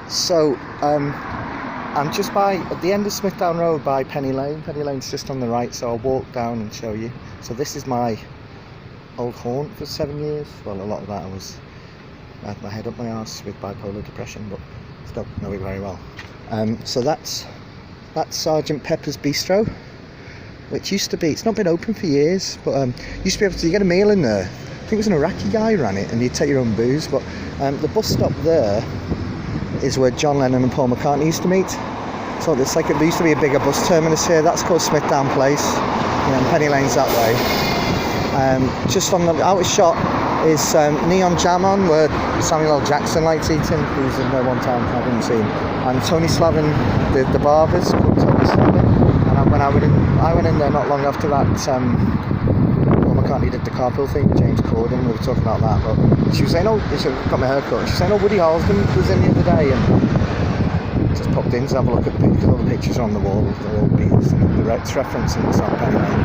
So, I'm just at the end of Smithdown Road by Penny Lane. Penny Lane's just on the right, so I'll walk down and show you. So this is my old haunt for 7 years. Well, a lot of that I had my head up my arse with bipolar depression, but still know it very well. So that's Sergeant Pepper's Bistro, which used to be, it's not been open for years, but used to be able to, you get a meal in there. I think it was an Iraqi guy who ran it, and you'd take your own booze, but the bus stop there is where John Lennon and Paul McCartney used to meet. So it's like, there used to be a bigger bus terminus here. That's called Smithdown Place, and Penny Lane's that way. Just on the outer shot is Neon Jam on, where Samuel L. Jackson likes eating. He was in there one time, I didn't see him. And Tony Slavin, the barbers, called Tony Slavin. And when I went in there not long after that, Paul McCartney did the carpool thing with James Corden. We were talking about that, but she was saying, she got my hair cut, and she was saying, Woody Harrelson was in the other day, and just popped in to have a look at because all the pictures are on the wall, they're all beats, and the reference in the song Penny Lane.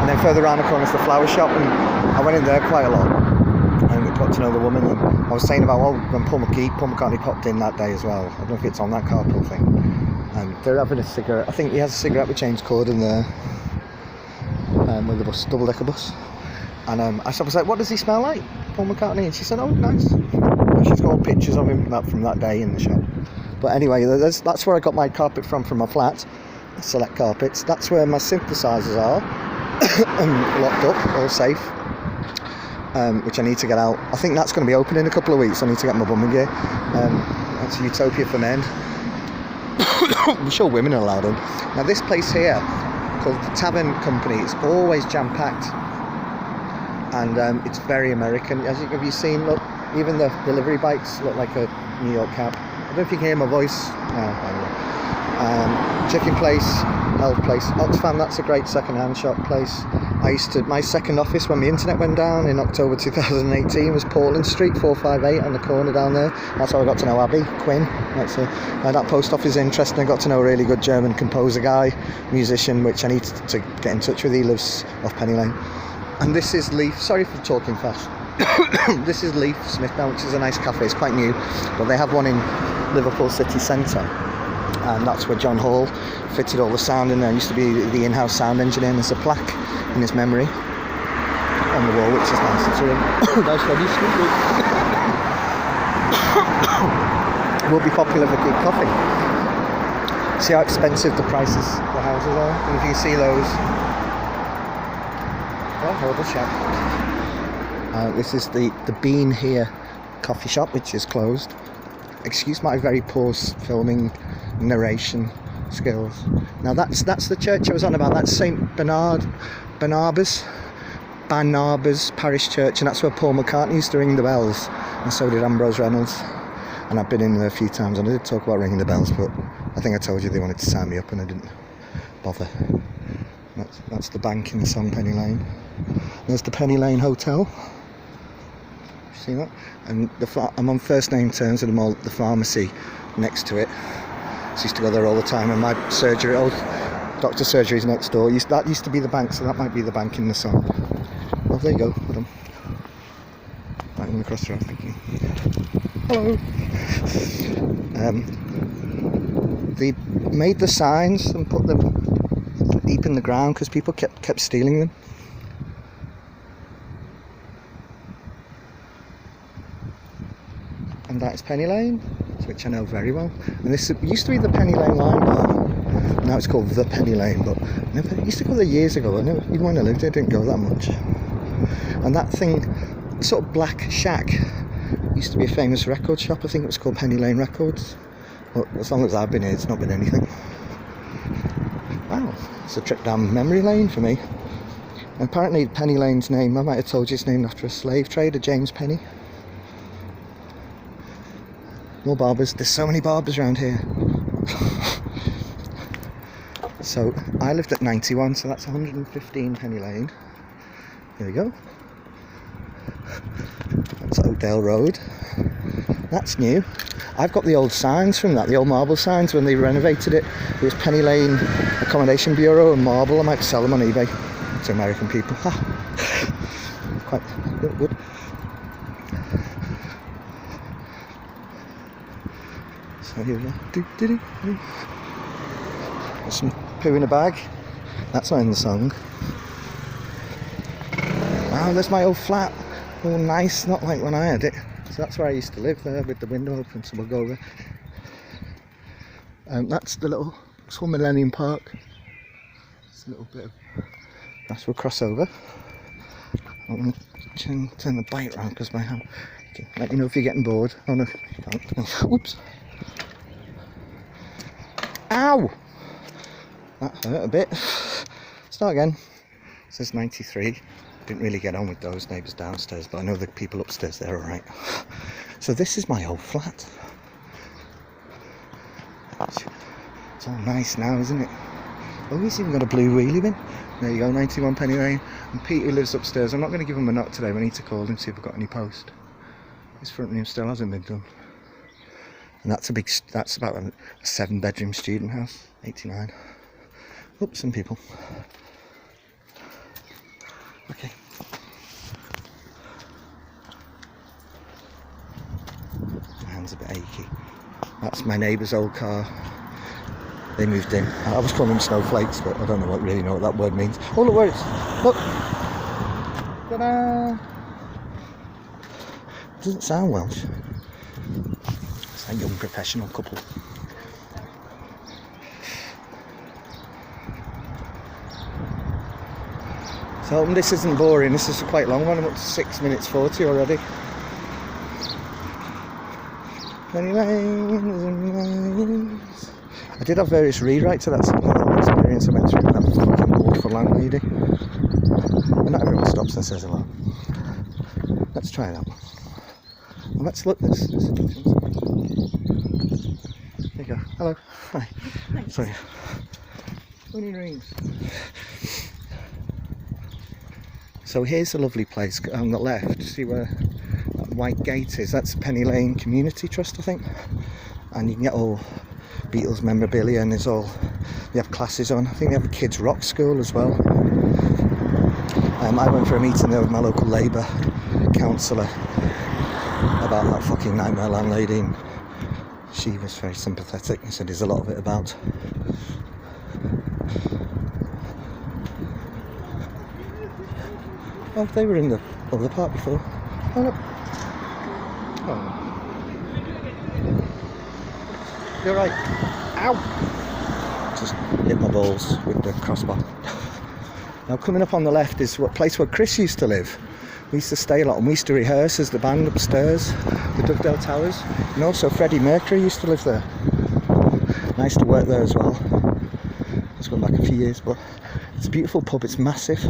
And then further around the corner is the flower shop, and I went in there quite a lot, and we got to know the woman, and I was saying about, when Paul McCartney popped in that day as well. I don't know if it's on that carpool thing. They're having a cigarette. I think he has a cigarette with James Corden there, with the bus, double-decker bus. And I was like, what does he smell like, Paul McCartney? And she said, oh, nice. She's got all pictures of him from that day in the shop. But anyway, that's where I got my carpet from my flat, Select Carpets. That's where my synthesizers are, locked up, all safe, which I need to get out. I think that's going to be open in a couple of weeks. I need to get my bumming gear. That's a utopia for men. I'm sure women are allowed in. Now this place here, called the Tavern Company, it's always jam-packed, and it's very American. Have you seen, look, even the delivery bikes look like a New York cab. I don't know if you can hear my voice. Anyway. Chicken place, Health place, Oxfam, that's a great second-hand shop place. My second office when the internet went down in October 2018 was Portland Street 458 on the corner down there. That's how I got to know Abby Quinn. That post office is interesting. I got to know a really good German composer guy, musician, which I need to get in touch with. He lives off Penny Lane. And this is Leaf. Sorry for talking fast. This is Leaf Smithdown, which is a nice cafe. It's quite new, but they have one in Liverpool city centre, and that's where John Hall fitted all the sound in there. He used to be the in-house sound engineer, and there's a plaque in his memory on the wall, which is nice to him. Nice lady, will be popular for good coffee. See how expensive the prices the houses are, and if you can see those. Oh, horrible shop. This is the Bean Here coffee shop, which is closed. Excuse my very poor filming narration skills. Now that's the church I was on about. That's St. Barnabas Parish Church, and that's where Paul McCartney used to ring the bells, and so did Ambrose Reynolds. And I've been in there a few times, and I did talk about ringing the bells, but I think I told you they wanted to sign me up, and I didn't bother. That's the bank in the song Penny Lane. There's the Penny Lane Hotel. See that? And I'm on first name terms with the pharmacy next to it. So I used to go there all the time, and my surgery, doctor surgery is next door. That used to be the bank, so that might be the bank in the song. Oh, there you go. Hold on. Right, I'm across the road. Thank you. Hello. They made the signs and put them deep in the ground because people kept stealing them. And that's Penny Lane, which I know very well. And this used to be the Penny Lane line bar. Now it's called the Penny Lane, but I used to go there years ago. Even when I lived there, I didn't go that much. And that thing, sort of black shack, used to be a famous record shop. I think it was called Penny Lane Records. Well, as long as I've been here, it's not been anything. Wow, it's a trip down memory lane for me. And apparently Penny Lane's name, I might have told you, it's named after a slave trader, James Penny. More barbers. There's so many barbers around here. So I lived at 91, so that's 115 Penny Lane. Here we go. That's Oakdale Road. That's new. I've got the old signs from that, the old marble signs when they renovated it. It was Penny Lane Accommodation Bureau and marble. I might sell them on eBay to American people. Quite good. So here we are. There's some poo in a bag. That's not in the song. Wow, there's my old flat. All nice, not like when I had it. So that's where I used to live, there with the window open, so we'll go over. That's the little, it's called Millennium Park. It's a little bit of, that's we'll cross over. I'm going to turn the bike round because my hand, okay, let you know if you're getting bored. Oh no, you can't. Oops. Ow! That hurt a bit. Start again. It says 93. Didn't really get on with those neighbours downstairs, but I know the people upstairs, they're alright. So this is my old flat. It's all nice now, isn't it? Oh, he's even got a blue wheelie bin. There you go, 91 Penny Lane. And Pete, who lives upstairs, I'm not going to give him a knock today. We need to call him, see if we've got any post. His front room still hasn't been done. And that's a big, that's about a 7-bedroom student house, 89. Oops, some people. Okay. My hand's a bit achy. That's my neighbour's old car. They moved in. I was calling them snowflakes, but I don't know really know what that word means. Oh, look where it's. Look! Ta-da! It doesn't sound Welsh. It's a young professional couple. So this isn't boring, this is a quite long one. I'm up to 6 minutes 40 already. Penny lanes. I did have various rewrites of that experience I went through with that fucking awful landlady. But not everyone stops and says hello. Let's try that one. Well, let's look. There you go. Hello. Hi. Thanks. Sorry. Onion rings. So here's a lovely place on the left. See where that white gate is? That's Penny Lane Community Trust, I think. And you can get all Beatles memorabilia, and there's all, they have classes on. I think they have a kids rock school as well. I went for a meeting there with my local Labour councillor about that fucking nightmare landlady, and she was very sympathetic and said there's a lot of it about. Oh, they were in the other part before. Oh look. Oh. You're right. Ow! Just hit my balls with the crossbar. Now coming up on the left is a place where Chris used to live. We used to stay a lot and we used to rehearse as the band upstairs, the Dovedale Towers. And also Freddie Mercury used to live there. I used to work there as well. It's gone back a few years, but it's a beautiful pub, it's massive.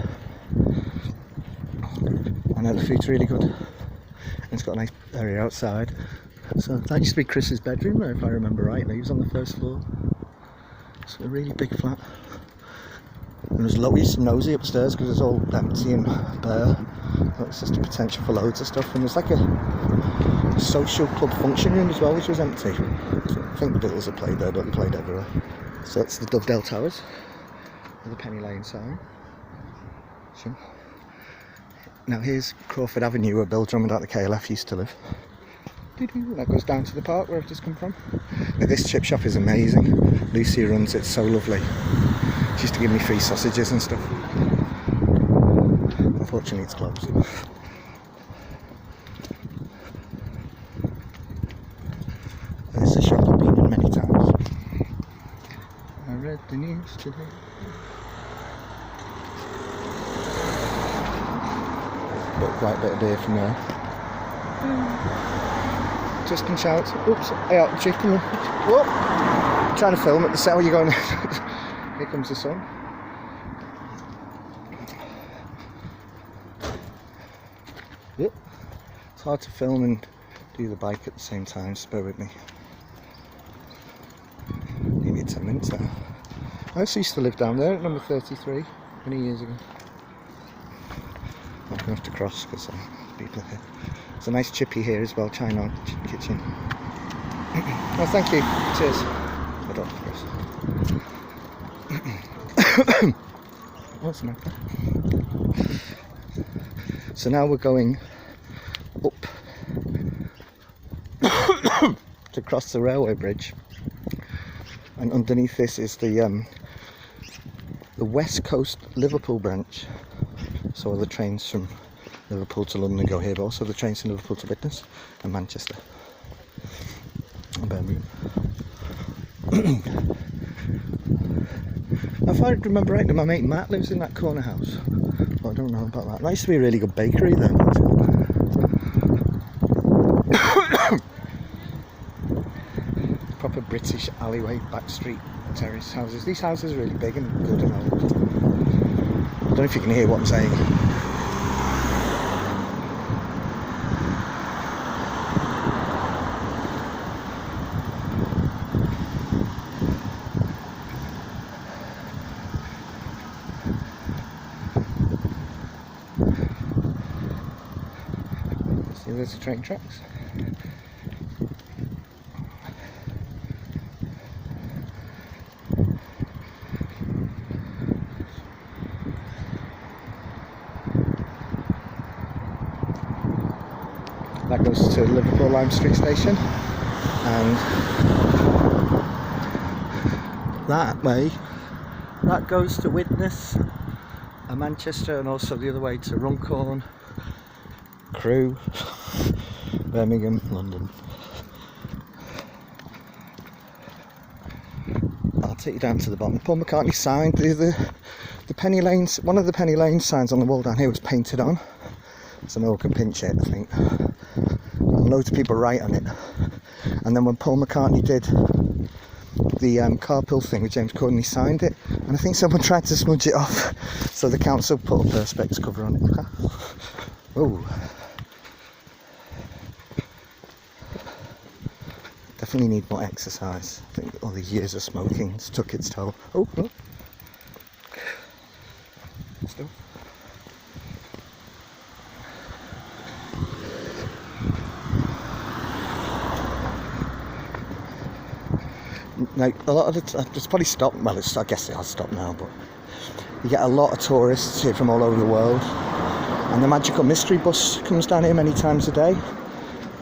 I know the food's really good. And it's got a nice area outside. So that used to be Chris's bedroom there, if I remember rightly. He was on the first floor. It's a really big flat. And there's loads and nosy upstairs because it's all empty and bare. It's just a potential for loads of stuff. And there's like a social club function room as well, which was empty. So I think the Beatles had played there, but they played everywhere. So it's the Dovedale Towers with the Penny Lane sign. So, now here's Crawford Avenue where Bill Drummond at the KLF used to live. That goes down to the park where I've just come from. Now, this chip shop is amazing. Lucy runs it, so lovely. She used to give me free sausages and stuff. Unfortunately it's closed. This is a shop I've been in many times. I read the news today. Got quite a bit of beer from there. Justin shouts, oops, I out the chicken. Whoop! I'm trying to film at the cell, you're going. Here comes the sun. Yep. It's hard to film and do the bike at the same time, so bear with me. Give me 10 minutes there. I also used to live down there at number 33 many years ago. I'm going to have to cross because people are here. There's a nice chippy here as well, China kitchen. Oh, thank you. Cheers. I don't, of course. What's the matter? So now we're going up to cross the railway bridge, and underneath this is the West Coast Liverpool branch. So all the trains from Liverpool to London go here, but also the trains from Liverpool to Widnes and Manchester and Birmingham. If I remember rightly, my mate Matt lives in that corner house. Well, I don't know about that. There used to be a really good bakery there. Proper British alleyway, back street, terrace houses. These houses are really big and good and old. I don't know if you can hear what I'm saying. See, there's the train tracks. That goes to Liverpool Lime Street Station, and that way, that goes to Widnes and Manchester, and also the other way to Runcorn, Crewe, Birmingham, London. I'll take you down to the bottom. Paul McCartney signed the Penny Lanes. One of the Penny Lane signs on the wall down here was painted on, so no one can pinch it, I think. And loads of people write on it. And then when Paul McCartney did the carpool thing with James Corden, he signed it, and I think someone tried to smudge it off, so the council put a perspex cover on it. Oh, definitely need more exercise. I think all the years of smoking has took its toll. Oh, look. Stuff. Now, a lot of it's probably stopped. Well, I guess it has stopped now, but you get a lot of tourists here from all over the world, and the Magical Mystery Bus comes down here many times a day,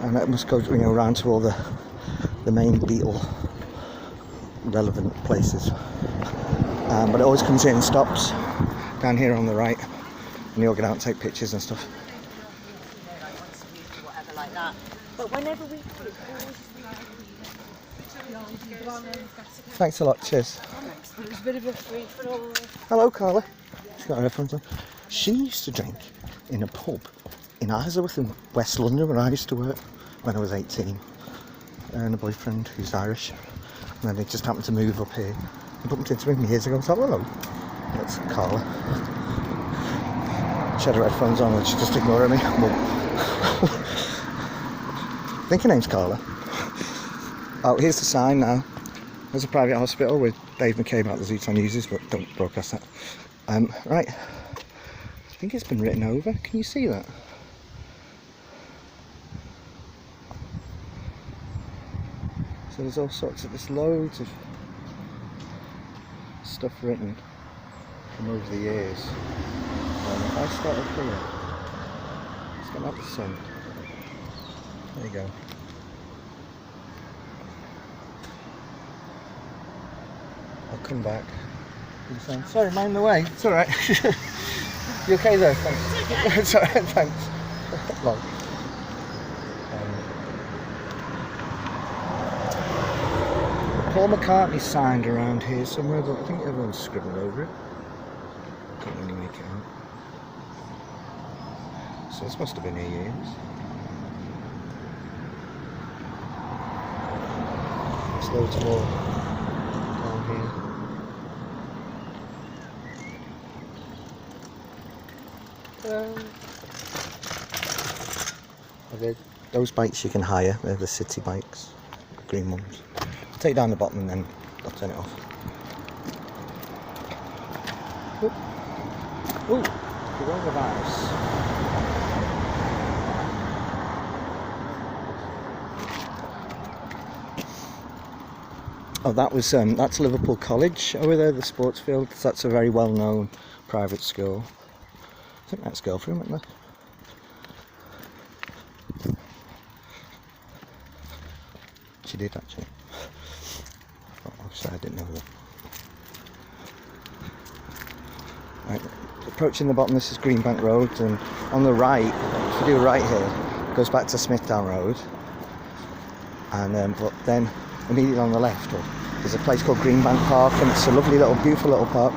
and it must go, around to all the main Beatle relevant places. But it always comes in and stops down here on the right, and you all get out and take pictures and stuff. Whatever like that. But whenever we Thanks a lot, cheers. it was a bit of a free for all. Hello, Carla. She's got her headphones on. She used to drink in a pub in Isleworth in West London, where I used to work when I was 18. And a boyfriend who's Irish. And then they just happened to move up here. I bumped into him years ago. I thought, hello. That's Carla. She had her headphones on and she's just ignoring me. I think her name's Carla. Oh, here's the sign now. There's a private hospital with Dave McKay about the Zeton uses, but don't broadcast that. Right. I think it's been written over. Can you see that? So there's all sorts of, there's loads of stuff written from over the years. If I start up here, it's going to have the sun. There you go. I'll come back. Sorry, mind the way. It's alright. You okay there? Thanks. It's alright, thanks. Long. Paul McCartney signed around here somewhere, but I think everyone's scribbled over it. Can't really make it out. So this must have been here years. There's loads more down here. Those bikes you can hire, they're the city bikes, the green ones. I'll take down the bottom and then I'll turn it off. Ooh, coronavirus. Oh, that's Liverpool College over there, the sports field. That's a very well-known private school. I think that's golf room, isn't there? she did actually. Oh, obviously I didn't know that. Right, approaching the bottom, this is Greenbank Road, and on the right, if you do right here, it goes back to Smithdown Road. And but then immediately on the left, there's a place called Greenbank Park, and it's a lovely little, beautiful little park.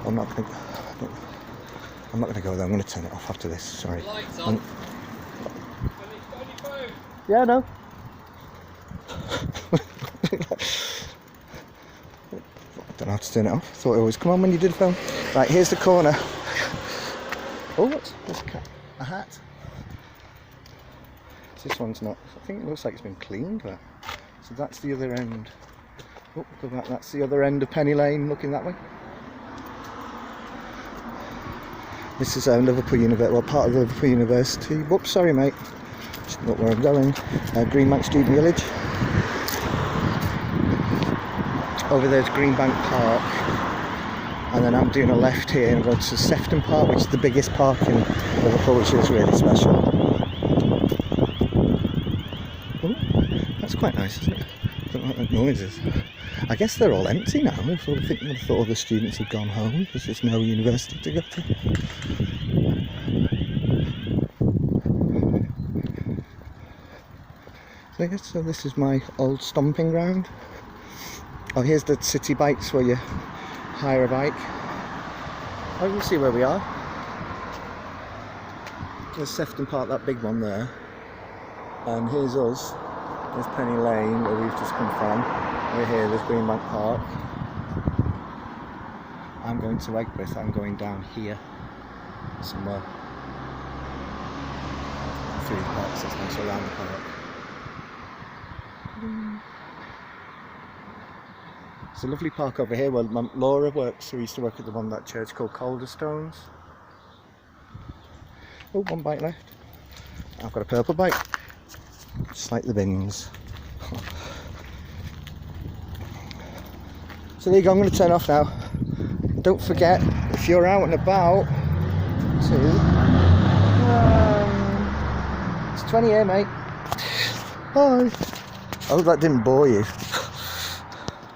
I'm not going to go there. I'm going to turn it off after this. Sorry. Yeah, no. I don't know how to turn it off. I thought it always come on when you did film. Right, here's the corner. Oh, what's this cat? A hat. This one's not. I think it looks like it's been cleaned. But so that's the other end. Oh, go back. That's the other end of Penny Lane, looking that way. This is Liverpool University, well, part of Liverpool University. Whoops, sorry, mate. Just not where I'm going. Greenbank Student Village. Over there's Greenbank Park, and then I'm doing a left here and going to Sefton Park, which is the biggest park in Liverpool, which is really special. Oh, that's quite nice, isn't it? I don't know what that noise is. I guess they're all empty now. I thought all the students had gone home because there's no university to go to. So this is my old stomping ground. Oh, here's the city bikes where you hire a bike. Oh, you can see where we are. There's Sefton Park, that big one there. And here's us. There's Penny Lane, where we've just come from. We're here, there's Greenbank Park. I'm going to Eggbith, I'm going down here somewhere. Through the park, so it's nice around the park. There's a lovely park over here where Laura works, who used to work at the one, that church called Calderstones. Oh, one bike left. I've got a purple bike. Just like the bins. So there you go, I'm going to turn off now. Don't forget, if you're out and about, it's 20 here, mate. Bye. Oh, that didn't bore you.